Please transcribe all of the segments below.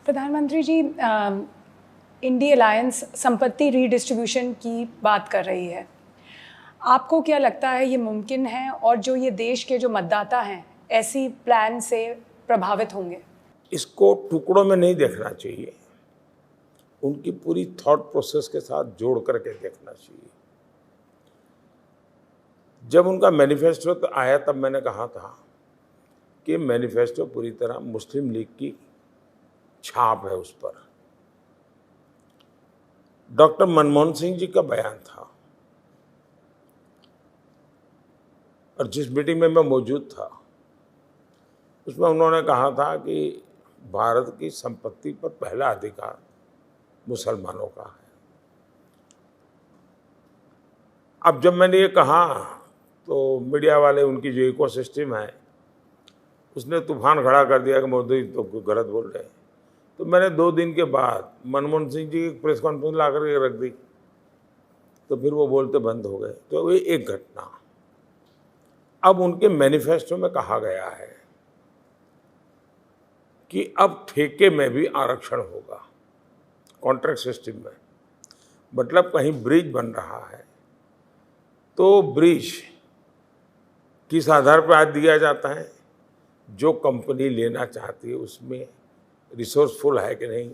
प्रधानमंत्री जी, INDI alliance संपत्ति redistribution की बात कर रही है। आपको क्या लगता है ये मुमकिन है, और जो ये देश के जो मतदाता हैं ऐसी प्लान से प्रभावित होंगे? इसको टुकड़ों में नहीं देखना चाहिए, उनकी पूरी थॉट प्रोसेस के साथ जोड़ करके देखना चाहिए। जब उनका मैनिफेस्टो तो आया तब मैंने कहा था कि मैनिफेस्टो पूरी तरह मुस्लिम लीग की छाप है उस पर। डॉक्टर मनमोहन सिंह जी का बयान था, और जिस मीटिंग में मैं मौजूद था उसमें उन्होंने कहा था कि भारत की संपत्ति पर पहला अधिकार मुसलमानों का है। अब जब मैंने ये कहा तो मीडिया वाले, उनकी जो इकोसिस्टम है, उसने तूफान खड़ा कर दिया कि मोदी तो गलत बोल रहे हैं। तो मैंने 2 दिन के बाद मनमोहन सिंह जी की प्रेस कॉन्फ्रेंस ला करके रख दी, तो फिर वो बोलते बंद हो गए। तो ये एक घटना। अब उनके मैनिफेस्टो में कहा गया है कि अब ठेके में भी आरक्षण होगा, कॉन्ट्रैक्ट सिस्टम में। मतलब कहीं ब्रिज बन रहा है तो ब्रिज किस आधार पर आज दिया जाता है? जो कंपनी लेना चाहती है उसमें रिसोर्सफुल है कि नहीं,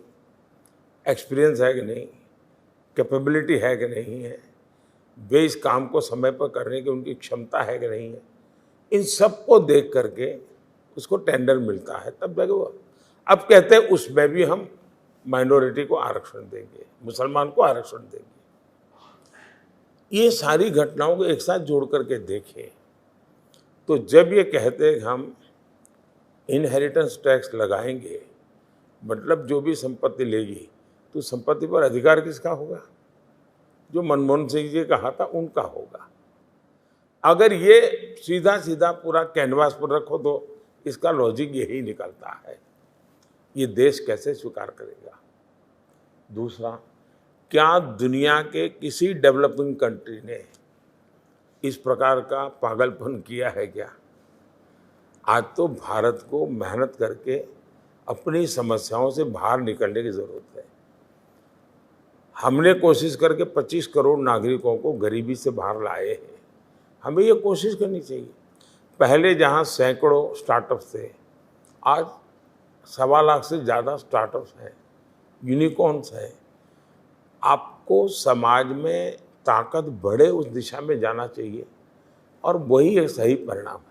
एक्सपीरियंस है कि नहीं, कैपेबिलिटी है कि नहीं है, वे इस काम को समय पर करने की उनकी क्षमता है कि नहीं है। इन सब को देख करके उसको टेंडर मिलता है, तब जाके वो। अब कहते हैं उसमें भी हम माइनॉरिटी को आरक्षण देंगे, मुसलमान को आरक्षण देंगे। ये सारी घटनाओं को एक साथ जोड़ करके देखें तो जब ये कहते हैं हम इनहेरिटेंस टैक्स लगाएंगे, मतलब जो भी संपत्ति लेगी तो संपत्ति पर अधिकार किसका होगा? जो मनमोहन सिंह जी कहा था उनका होगा। अगर ये सीधा सीधा पूरा कैनवास पर रखो तो इसका लॉजिक यही निकलता है, ये देश कैसे स्वीकार करेगा? दूसरा, क्या दुनिया के किसी डेवलपिंग कंट्री ने इस प्रकार का पागलपन किया है क्या? आज तो भारत को मेहनत करके अपनी समस्याओं से बाहर निकलने की जरूरत है। हमने कोशिश करके 25 करोड़ नागरिकों को गरीबी से बाहर लाए हैं। हमें ये कोशिश करनी चाहिए। पहले जहां सैकड़ों स्टार्टअप्स थे, आज 1.25 लाख से ज़्यादा स्टार्टअप्स हैं, यूनिकॉर्न्स हैं। आपको समाज में ताकत बढ़े उस दिशा में जाना चाहिए, और वही एक सही परिणाम है।